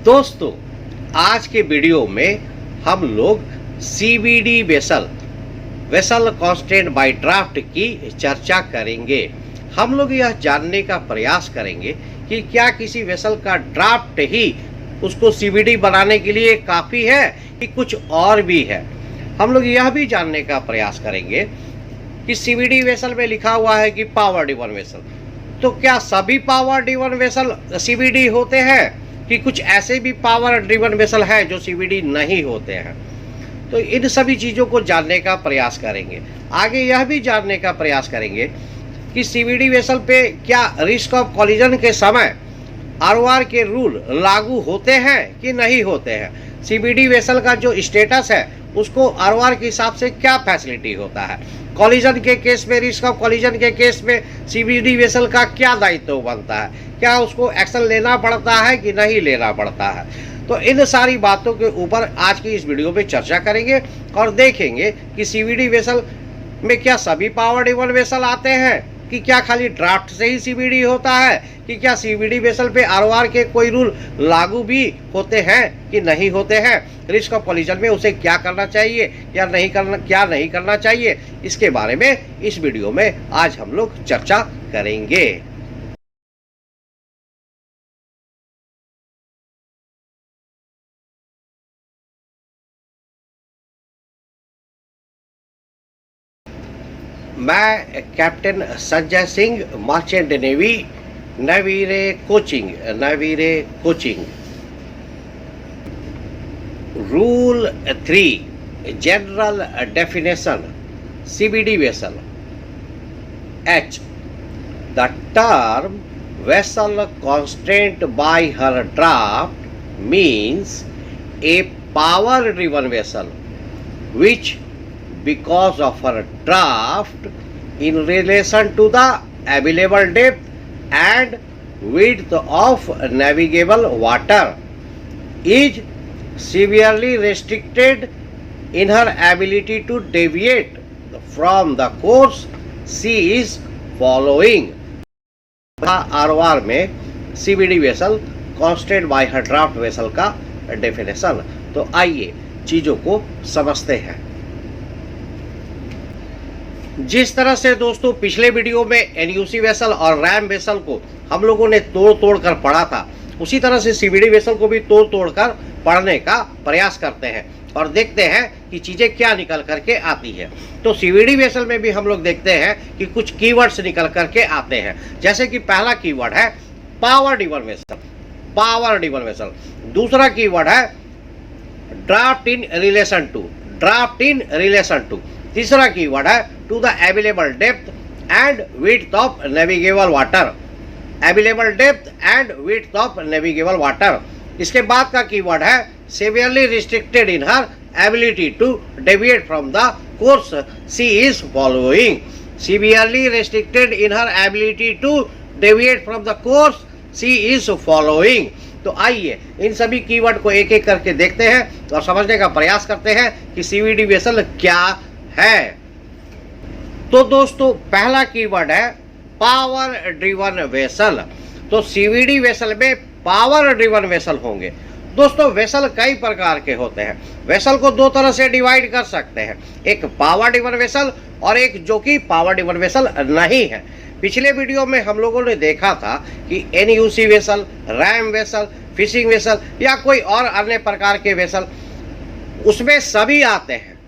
दोस्तों, आज के वीडियो में हम लोग CVD vessel constant by draft की चर्चा करेंगे। हम लोग यह जानने का प्रयास करेंगे कि क्या किसी वेसल का ड्राफ्ट ही उसको सीवीडी बनाने के लिए काफ़ी है कि कुछ और भी है। हम लोग यह भी जानने का प्रयास करेंगे कि सीवीडी वेसल में लिखा हुआ है कि पावर ड्रिवन वेसल, तो क्या सभी पावर ड्रिवन वेसल सीवीडी होते हैं कि कुछ ऐसे भी पावर ड्रिवन वेसल हैं जो सीवीडी नहीं होते हैं। तो इन सभी चीज़ों को जानने का प्रयास करेंगे। आगे यह भी जानने का प्रयास करेंगे कि सीवीडी वेसल पे क्या रिस्क ऑफ कॉलिजन के समय आरओआर के रूल लागू होते हैं कि नहीं होते हैं। सीवीडी वेसल का जो स्टेटस है उसको आरओआर के हिसाब से क्या फैसिलिटी होता है। कॉलिजन के केस में, रिस्क ऑफ कॉलिजन के केस में सीवीडी वेसल का क्या दायित्व बनता है, क्या उसको एक्शन लेना पड़ता है कि नहीं लेना पड़ता है। तो इन सारी बातों के ऊपर आज की इस वीडियो में चर्चा करेंगे और देखेंगे कि सीवीडी वेसल में क्या सभी पावर ड्रिवन वेसल आते हैं, कि क्या खाली ड्राफ्ट से ही सीवीडी होता है, कि क्या सीवीडी वेसल पे आरओआर के कोई रूल लागू भी होते हैं कि नहीं होते हैं। रिस्क ऑफ कॉलिजन में उसे क्या करना चाहिए या क्या नहीं करना चाहिए, इसके बारे में इस वीडियो में आज हम लोग चर्चा करेंगे। मैं captain Sanjay Singh, merchant navy, नवीरे coaching. Rule 3 general definition CBD vessel. H. The term vessel constrained by her draft means a power driven vessel which, because of her draft in relation to the available depth and width of navigable water, is severely restricted in her ability to deviate from the course she is following. ROR में CBD vessel constant by her draught vessel का definition. तो आइए चीजों को समझते हैं। जिस तरह से दोस्तों पिछले वीडियो में एनयूसी वेसल और रैम वेसल को हम लोगों ने तोड़ कर पढ़ा था, उसी तरह से सीवीडी वेसल को भी तोड़ कर पढ़ने का प्रयास करते हैं और देखते हैं कि चीज़ें क्या निकल करके आती है। तो सीवीडी वेसल में भी हम लोग देखते हैं कि कुछ कीवर्ड्स निकल करके आते हैं। जैसे कि पहला कीवर्ड है पावर ड्रिवन वेसल। दूसरा कीवर्ड है ड्राफ्ट इन रिलेशन टू। तीसरा कीवर्ड है to the available depth and width of navigable water. इसके बाद का कीवर्ड है severely restricted in her ability to deviate from the course she is following. Severely restricted in her ability to deviate from the course she is following. तो आइए इन सभी keyword को एक एक करके देखते हैं और समझने का प्रयास करते हैं कि सीवीडी वेसल क्या है। तो दोस्तों पहला कीवर्ड है पावर ड्रिवन वेसल। तो सीवीडी वेसल में पावर ड्रिवन वेसल होंगे। दोस्तों वेसल कई प्रकार के होते हैं। वेसल को दो तरह से डिवाइड कर सकते हैं, एक पावर ड्रिवन वेसल और एक जो कि पावर ड्रिवन वेसल नहीं है। पिछले वीडियो में हम लोगों ने देखा था कि NUC vessel, RAM vessel, fishing vessel या कोई और अन्य प्रकार के वेसल, उसमें सभी आते हैं।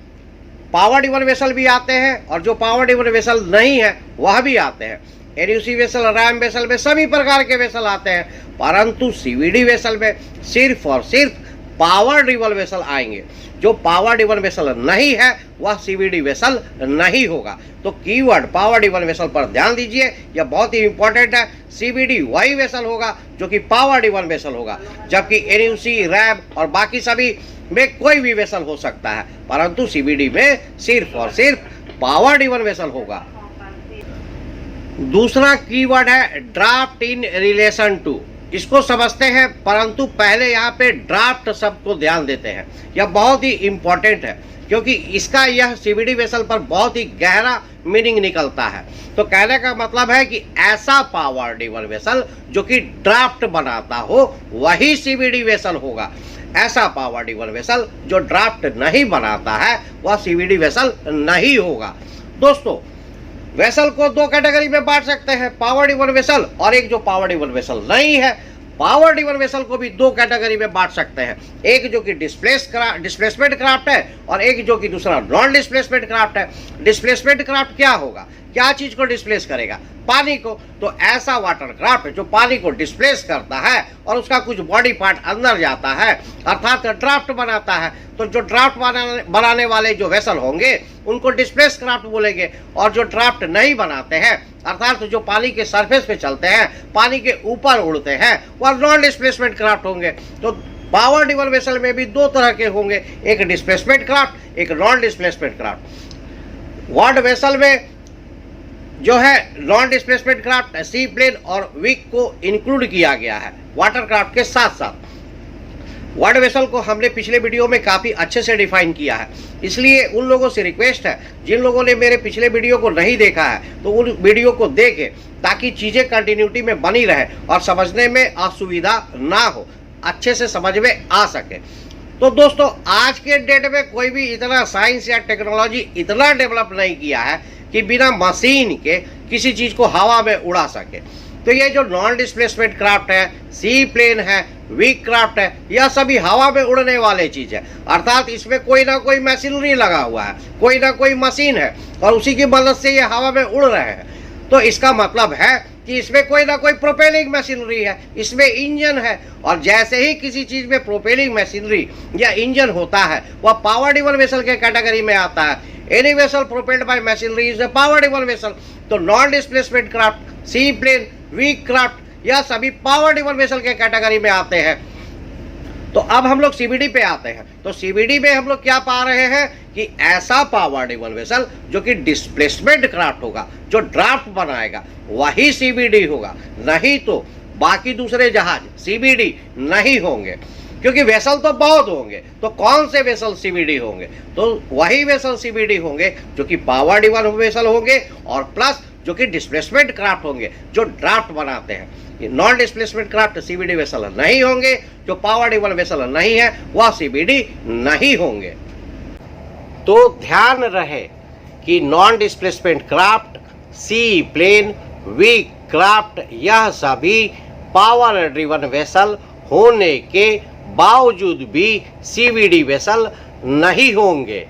पावर ड्रिवन वेसल भी आते हैं और जो पावर ड्रिवन वेसल नहीं है वह भी आते हैं। एनयूसी वेसल, रैम वेसल में सभी प्रकार के वेसल आते हैं, परंतु सीवीडी वेसल में सिर्फ और सिर्फ पावर ड्रिवन वेसल आएंगे। जो पावर ड्रिवन वेसल नहीं है वह सीवीडी वेसल नहीं होगा। तो कीवर्ड पावर ड्रिवन वेसल पर ध्यान दीजिए, यह बहुत ही इंपॉर्टेंट है। सीवीडी वही वेसल होगा जो कि पावर ड्रिवन वेसल होगा, जबकि एनयूसी, रैम और बाकी सभी में कोई भी वेसल हो सकता है, परंतु सीवीडी में सिर्फ और सिर्फ पावर ड्रिवन वेसल होगा। दूसरा कीवर्ड है ड्राफ्ट इन रिलेशन टू। इसको समझते हैं, परंतु पहले यहाँ पे ड्राफ्ट शब्द को ध्यान देते हैं। यह बहुत ही इम्पोर्टेंट है क्योंकि इसका यह सीबीडी वेसल पर बहुत ही गहरा मीनिंग निकलता है। तो कहने का मतलब है कि ऐसा पावर ड्रिवन वेसल जो कि ड्राफ्ट बनाता हो वही सीबीडी वेसल होगा। ऐसा पावर ड्रिवन वेसल जो ड्राफ्ट नहीं बनाता है वह सीबीडी वेसल नहीं होगा। दोस्तों, वेसल को दो कैटेगरी में बांट सकते हैं, पावर ड्रिवन वेसल और एक जो पावर ड्रिवन वेसल नहीं है। पावर ड्रिवन वेसल को भी दो कैटेगरी में बांट सकते हैं, एक जो कि डिस्प्लेसमेंट क्राफ्ट है और एक जो कि दूसरा नॉन डिस्प्लेसमेंट क्राफ्ट है। डिस्प्लेसमेंट क्राफ्ट क्या होगा, क्या चीज को डिस्प्लेस करेगा, पानी को। तो ऐसा वाटर क्राफ्ट जो पानी को डिस्प्लेस करता है और उसका कुछ बॉडी पार्ट अंदर जाता है, अर्थात ड्राफ्ट बनाता है। तो जो ड्राफ्ट बनाने वाले जो वेसल होंगे उनको डिस्प्लेस क्राफ्ट बोलेंगे, और जो ड्राफ्ट नहीं बनाते हैं अर्थात जो पानी के सरफेस पे चलते हैं, पानी के ऊपर उड़ते हैं, वह नॉन डिस्प्लेसमेंट क्राफ्ट होंगे। तो पावर ड्रिवन वेसल में भी दो तरह के होंगे, एक डिस्प्लेसमेंट क्राफ्ट, एक non displacement craft. Ward vessel में जो है नॉन डिस्प्लेसमेंट क्राफ्ट, सी प्लेन और विक को इंक्लूड किया गया है वाटर क्राफ्ट के साथ साथ। वर्ड वेसल को हमने पिछले वीडियो में काफ़ी अच्छे से डिफाइन किया है, इसलिए उन लोगों से रिक्वेस्ट है जिन लोगों ने मेरे पिछले वीडियो को नहीं देखा है तो उन वीडियो को देखें, ताकि चीज़ें कंटिन्यूटी में बनी रहे और समझने में असुविधा ना हो, अच्छे से समझ में आ सके। तो दोस्तों, आज के डेट में कोई भी इतना साइंस या टेक्नोलॉजी इतना डेवलप नहीं किया है कि बिना मशीन के किसी चीज़ को हवा में उड़ा सके। तो ये जो नॉन डिस्प्लेसमेंट क्राफ्ट है, सी प्लेन है, विक क्राफ्ट है, यह सभी हवा में उड़ने वाले चीज है, अर्थात इसमें कोई ना कोई मशीनरी लगा हुआ है, कोई ना कोई मशीन है और उसी की मदद से ये हवा में उड़ रहे हैं। तो इसका मतलब है कि इसमें कोई ना कोई प्रोपेलिंग मशीनरी है, इसमें इंजन है, और जैसे ही किसी चीज में प्रोपेलिंग मशीनरी या इंजन होता है वह पावर ड्रिवन वेसल के कैटेगरी में आता है। Any vessel propelled bye machinery is a power driven vessel. तो नॉन डिस्प्लेसमेंट क्राफ्ट, सी प्लेन, विक क्राफ्ट, यह सभी पावर ड्रिवन वेसल के कैटेगरी में आते हैं। तो अब हम लोग सीबीडी पे आते हैं। तो सीबीडी में हम लोग क्या पा रहे हैं कि ऐसा पावर ड्रिवन वेसल जो कि डिस्प्लेसमेंट क्राफ्ट होगा, जो ड्राफ्ट बनाएगा, वही सीबीडी होगा, नहीं तो बाकी दूसरे जहाज सीबीडी नहीं होंगे। क्योंकि वेसल तो बहुत होंगे, तो कौन से वेसल सीबीडी होंगे, तो वही वेसल सीबीडी होंगे जो कि पावर ड्रिवन वेसल होंगे और प्लस जो कि डिस्प्लेसमेंट क्राफ्ट होंगे जो ड्राफ्ट बनाते हैं। Non displacement craft CBD vessel नहीं होंगे, जो पावर ड्रिवन वेसल नहीं है वह सीबीडी नहीं होंगे। तो ध्यान रहे कि नॉन डिस्प्लेसमेंट क्राफ्ट, सी प्लेन, विक क्राफ्ट, यह सभी पावर ड्रिवन वेसल होने के बावजूद भी सीबीडी वेसल नहीं होंगे।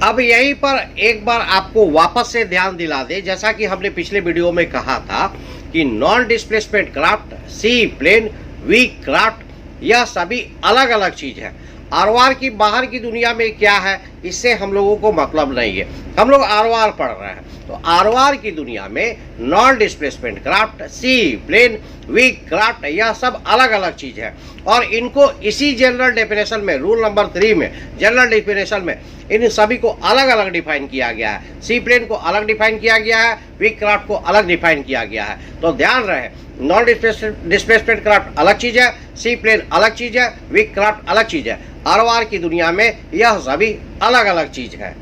अब यहीं पर एक बार आपको वापस से ध्यान दिला दे, जैसा कि हमने पिछले वीडियो में कहा था कि नॉन डिस्प्लेसमेंट क्राफ्ट, सी प्लेन, विक क्राफ्ट, यह सभी अलग अलग चीज है। आरवार की बाहर की दुनिया में क्या है इससे हम लोगों को मतलब नहीं है, हम लोग आरवार पढ़ रहे हैं। तो आरवार की दुनिया में नॉन डिस्प्लेसमेंट क्राफ्ट, सी प्लेन, विक क्राफ्ट, यह सब अलग अलग चीज है और इनको इसी जनरल डेफिनेशन में, रूल नंबर 3 में, जनरल डेफिनेशन में इन सभी को अलग अलग डिफाइन किया गया है। सी प्लेन को अलग डिफाइन किया गया है, विक क्राफ्ट को अलग डिफाइन किया गया है। तो ध्यान रहे, नॉन डिस्प्लेसमेंट क्राफ्ट अलग चीज है, सी प्लेन अलग चीज है, विक क्राफ्ट अलग चीज है। आरवार की दुनिया में यह सभी अलग अलग चीज है।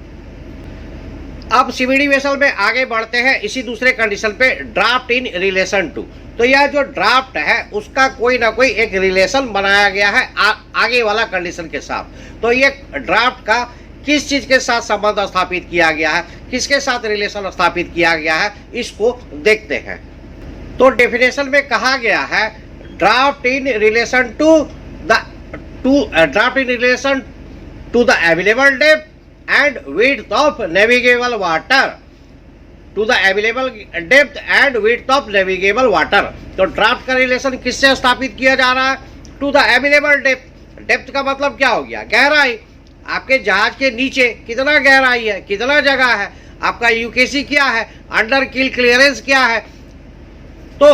अब सीबीडी वेसल में आगे बढ़ते हैं इसी दूसरे कंडीशन पे, ड्राफ्ट इन रिलेशन टू। तो यह जो ड्राफ्ट है उसका कोई ना कोई एक रिलेशन बनाया गया है आगे वाला कंडीशन के साथ। तो ये ड्राफ्ट का किस चीज के साथ संबंध स्थापित किया गया है, किसके साथ रिलेशन स्थापित किया गया है, इसको देखते हैं। तो डेफिनेशन में कहा गया है draft in relation to the available depth and width of navigable water, to the available depth and width of navigable water। तो ड्राफ्ट का रिलेशन किससे स्थापित किया जा रहा है, to the available depth. Depth का मतलब क्या हो गया, गहराई। आपके जहाज के नीचे कितना गहराई है, कितना जगह है, आपका यूकेसी क्या है, अंडर कील क्लियरेंस क्या है, तो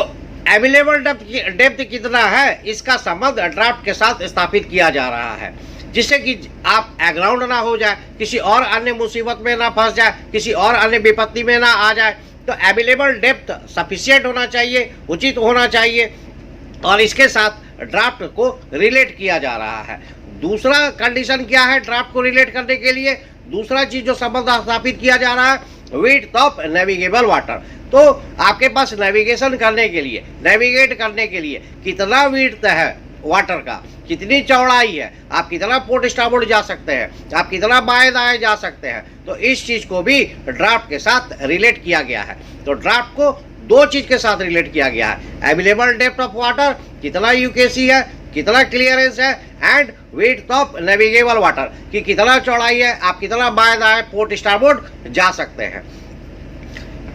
अवेलेबल डेप्थ कितना है, इसका संबंध ड्राफ्ट के साथ स्थापित किया जा रहा है, जिससे कि आप एग्राउंड ना हो जाए, किसी और अन्य मुसीबत में ना फंस जाए, किसी और अन्य विपत्ति में ना आ जाए। तो अवेलेबल डेप्थ सफिशिएंट होना चाहिए, उचित होना चाहिए, और इसके साथ ड्राफ्ट को रिलेट किया जा रहा है। दूसरा कंडीशन क्या है ड्राफ्ट को रिलेट करने के लिए? दूसरा चीज जो संबंध स्थापित किया जा रहा है विड्थ ऑफ नेविगेबल वाटर। तो आपके पास नेविगेशन करने के लिए, नेविगेट करने के लिए कितना विड्थ है वाटर का, कितनी चौड़ाई है, आप कितना पोर्ट स्टारबोर्ड जा सकते हैं, आप कितना बाएं दाएं जा सकते हैं, तो इस चीज को भी ड्राफ्ट के साथ रिलेट किया गया है। तो ड्राफ्ट को दो चीज के साथ रिलेट किया गया है, अवेलेबल डेप्थ ऑफ वाटर, कितना यूकेसी है, कितना क्लियरेंस है, and width of navigable water कि कितना चौड़ाई है, आप कितना बाएं दाएं पोर्ट स्टारबोर्ड जा सकते हैं।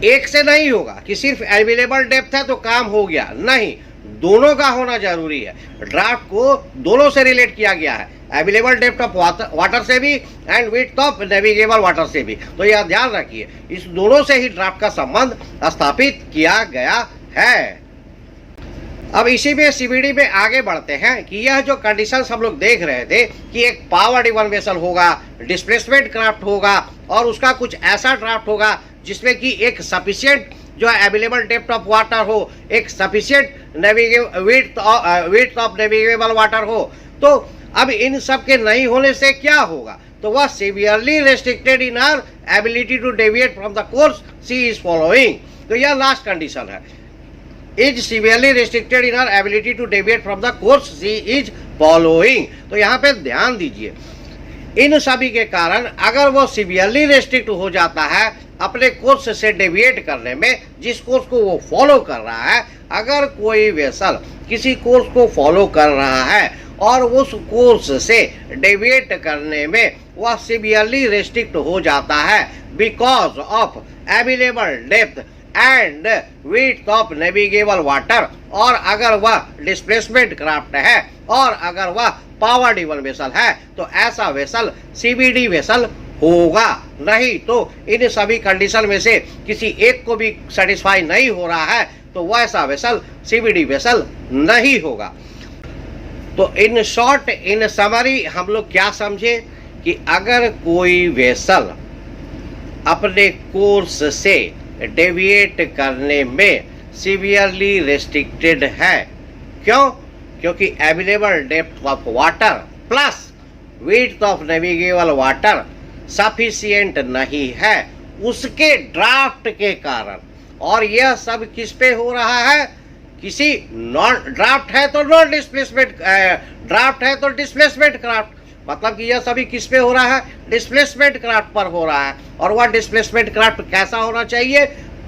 एक से नहीं होगा कि सिर्फ अवेलेबल डेप्थ है तो काम हो गया, नहीं, दोनों का होना जरूरी है। ड्राफ्ट को दोनों से रिलेट किया गया है, अवेलेबल डेप्थ ऑफ वाटर से भी and width of navigable water से भी। तो यह ध्यान रखिए, इस दोनों से ही ड्राफ्ट का संबंध स्थापित किया गया है। अब इसी में सीबीडी में आगे बढ़ते हैं कि यह जो कंडीशंस हम लोग देख रहे थे कि एक पावर ड्रिवन वेसल होगा, डिस्प्लेसमेंट क्राफ्ट होगा और उसका कुछ ऐसा ड्राफ्ट होगा जिसमें कि एक सफिशिएंट जो है अवेलेबल डेप्थ ऑफ वाटर हो, एक sufficient width of navigable water हो। तो अब इन सब के नहीं होने से क्या होगा? तो वह severely restricted in our ability to deviate from the course she is following. तो यह लास्ट कंडीशन है, is severely restricted in our ability to deviate from the course she is following. तो यहाँ पे ध्यान दीजिए, इन सभी के कारण अगर वो सीवियरली रेस्ट्रिक्ट हो जाता है अपने कोर्स से डेविएट करने में, जिस कोर्स को वो फॉलो कर रहा है, अगर कोई वेसल किसी कोर्स को फॉलो कर रहा है और उस कोर्स से डेविएट करने में वह सीवियरली रेस्ट्रिक्ट हो जाता है because of available depth and width of navigable water, और अगर वह डिस्प्लेसमेंट क्राफ्ट है और अगर वह पावर ड्रिवन वेसल है, तो ऐसा वेसल सीबीडी वेसल होगा। नहीं तो इन सभी कंडीशन में से किसी एक को भी सेटिस्फाई नहीं हो रहा है तो वैसा वेसल सीबीडी वेसल नहीं होगा। तो इन शॉर्ट, इन समरी हम लोग क्या समझे कि अगर कोई वेसल अपने कोर्स से डेविएट करने में सीवियरली रेस्ट्रिक्टेड है, क्यों? क्योंकि available depth of water plus width of navigable water sufficient नहीं है उसके ड्राफ्ट के कारण। और यह सब किस पे हो रहा है? किसी नॉन ड्राफ्ट है तो नॉन डिस्प्लेसमेंट, ड्राफ्ट है तो डिस्प्लेसमेंट क्राफ्ट, मतलब कि यह सभी किस पे हो रहा है? डिस्प्लेसमेंट क्राफ्ट पर हो रहा है। और वह डिस्प्लेसमेंट क्राफ्ट कैसा होना चाहिए?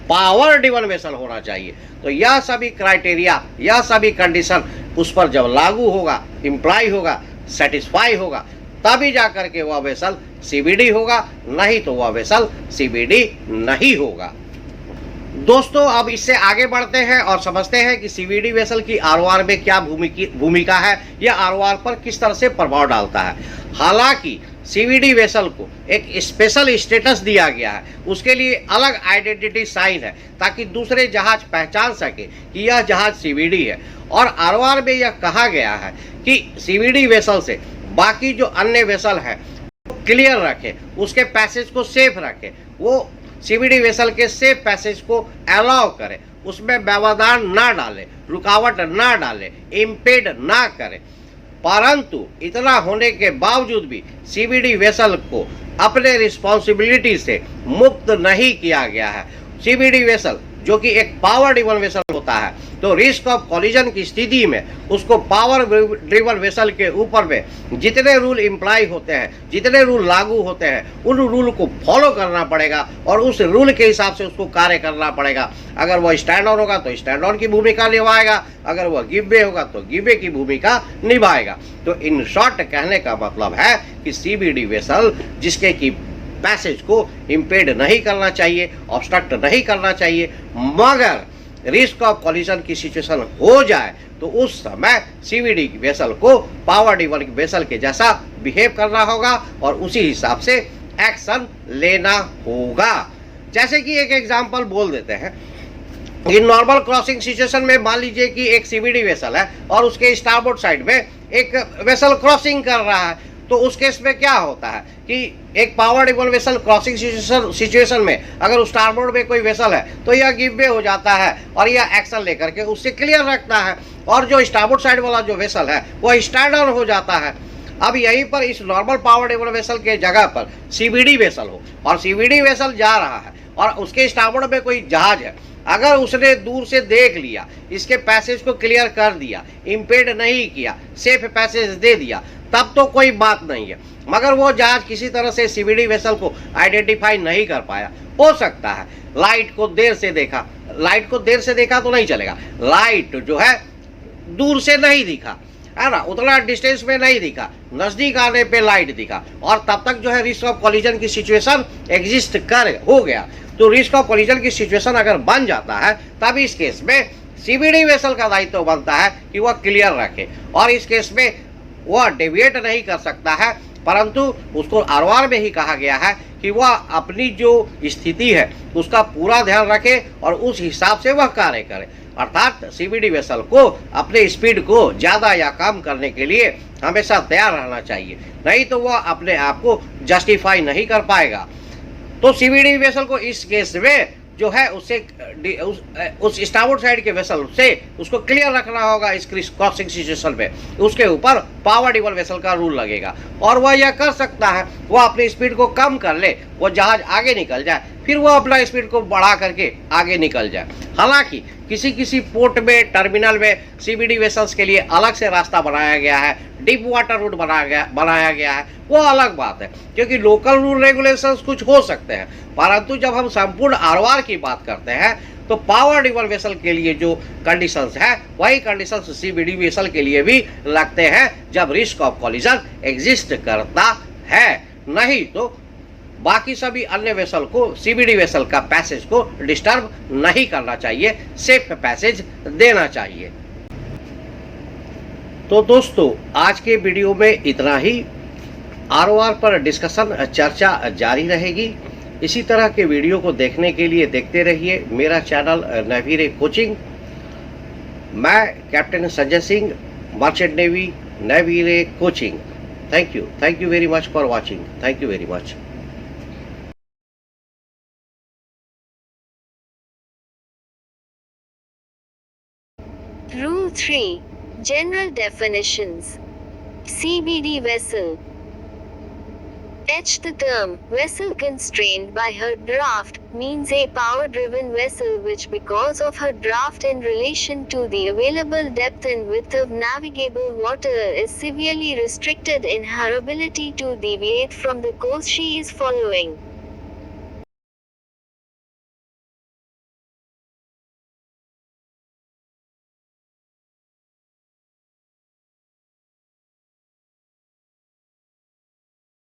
पावर ड्रिवन वेसल होना चाहिए। तो यह सभी क्राइटेरिया, यह सभी कंडीशन उस पर जब लागू होगा, इम्प्लाई होगा, सेटिस्फाई होगा, तभी जाकर के वह वेसल सीबीडी होगा, नहीं तो वह वेसल सीबीडी नहीं होगा। दोस्तों अब इससे आगे बढ़ते हैं और समझते हैं कि सीबीडी वेसल की आरओआर में क्या भूमिका है, यह आरओआर पर किस तरह से प्रभाव डालता है। हालांकि सीबीडी वेसल को एक स्पेशल स्टेटस दिया गया है, उसके लिए अलग आइडेंटिटी साइन है ताकि दूसरे जहाज पहचान सके कि यह जहाज सीबीडी है। और आरओआर में यह कहा गया है कि सीबीडी वेसल से बाकी जो अन्य वेसल है क्लियर रखे, उसके पैसेज को सेफ रखे, वो सीबीडी वेसल के सेफ पैसेज को अलाउ करे, उसमें व्यवधान ना डाले, रुकावट ना डाले, इम्पेड ना करे। परंतु इतना होने के बावजूद भी सीबीडी वेसल को अपने रिस्पॉन्सिबिलिटी से मुक्त नहीं किया गया है। सीबीडी वेसल जो कि एक पावर ड्रिवन वेसल होता है, तो रिस्क ऑफ कॉलिजन की स्थिति में उसको पावर ड्रिवन वेसल के ऊपर में जितने रूल इम्प्लाई होते हैं, जितने रूल लागू होते हैं, उन रूल को फॉलो करना पड़ेगा और उस रूल के हिसाब से उसको कार्य करना पड़ेगा। अगर वह स्टैंड ऑन होगा तो स्टैंड ऑन की भूमिका निभाएगा, अगर वह गिव वे होगा तो गिव वे की भूमिका निभाएगा। तो इन शॉर्ट कहने का मतलब है कि सीबीडी वेसल जिसके की पैसेज को इम्पेड नहीं करना चाहिए, ऑब्स्ट्रक्ट नहीं करना चाहिए, मगर रिस्क ऑफ कॉलिजन की सिचुएशन हो जाए तो उस समय सीबीडी वेसल को पावर ड्रिवन वेसल के जैसा बिहेव करना होगा और उसी हिसाब से एक्शन लेना होगा। जैसे कि एक एग्जांपल बोल देते हैं, इन नॉर्मल क्रॉसिंग सिचुएशन में मान लीजिए कि एक सीबीडी वेसल है और उसके स्टारबोर्ड साइड में एक वेसल क्रॉसिंग कर रहा है, तो उस केस में क्या होता है कि एक powered equal vessel crossing situation में अगर स्टारबोर्ड में कोई वेसल है तो यह गिव वे हो जाता है और यह एक्शन लेकर के उससे क्लियर रखता है, और जो स्टारबोर्ड साइड वाला जो वेसल है वह स्टैंड डाउन हो जाता है। अब यहीं पर इस नॉर्मल पावर्ड इक्वल वेसल के जगह पर सीबीडी वेसल हो और सीबीडी वेसल जा रहा है और उसके स्टारबोर्ड में कोई जहाज है, अगर उसने दूर से देख लिया, इसके पैसेज को क्लियर कर दिया, इम्पेड नहीं किया, सेफ पैसेज दे दिया, तब तो कोई बात नहीं है। मगर वो जहाज किसी तरह से सीबीडी वेसल को आइडेंटिफाई नहीं कर पाया, हो सकता है लाइट को देर से देखा, लाइट को देर से देखा तो नहीं चलेगा, लाइट जो है दूर से नहीं दिखा है ना, उतना डिस्टेंस में नहीं दिखा, नजदीक आने पे लाइट दिखा और तब तक जो है रिस्क ऑफ कॉलिजन की सिचुएशन एग्जिस्ट कर हो गया। तो रिस्क ऑफ कॉलिजन की सिचुएशन अगर बन जाता है तब इस केस में सीबीडी वेसल का दायित्व बनता है कि वह क्लियर रखे, और इस केस में वह डेविएट नहीं कर सकता है, परंतु उसको आरवार में ही कहा गया है कि वह अपनी जो स्थिति है उसका पूरा ध्यान रखे और उस हिसाब से वह कार्य करे। अर्थात सीबीडी वेसल को अपने स्पीड को ज़्यादा या कम करने के लिए हमेशा तैयार रहना चाहिए, नहीं तो वह अपने आप को जस्टिफाई नहीं कर पाएगा। तो सीबीडी वेसल को इस केस में जो है उससे उस स्टारबोर्ड साइड के वेसल से उसको क्लियर रखना होगा इस क्रॉसिंग सिचुएशन में, उसके ऊपर पावर्ड इक्वल वेसल का रूल लगेगा और वह यह कर सकता है, वह अपनी स्पीड को कम कर ले, वो जहाज आगे निकल जाए, फिर वह अपना स्पीड को बढ़ा करके आगे निकल जाए। हालांकि किसी किसी पोर्ट में, टर्मिनल में सीबीडी वेसल्स के लिए अलग से रास्ता बनाया गया है, डीप वाटर रूट बनाया गया है, वो अलग बात है, क्योंकि लोकल रूल रेगुलेशंस कुछ हो सकते हैं, परंतु जब हम संपूर्ण आरवार की बात करते हैं तो पावर्ड इक्वल वेसल के लिए जो कंडीशंस है वही कंडीशंस सीबीडी वेसल के लिए भी लगते हैं जब रिस्क ऑफ कॉलिजन एग्जिस्ट करता है, नहीं तो बाकी सभी अन्य वेसल को, सीबीडी वेसल का पैसेज को डिस्टर्ब नहीं करना चाहिए, सेफ पैसेज देना चाहिए। तो दोस्तों आज के वीडियो में इतना ही। आरओआर पर डिस्कशन चर्चा जारी रहेगी। इसी तरह के वीडियो को देखने के लिए देखते रहिए मेरा चैनल नेवी रे कोचिंग। मैं captain Sanjay Singh, merchant navy, navy रे coaching. Thank you very much for watching. Thank you very much. Rule 3. General definitions. CBD vessel. H. The term vessel constrained by her draft means a power-driven vessel which, because of her draft in relation to the available depth and width of navigable water, is severely restricted in her ability to deviate from the course she is following.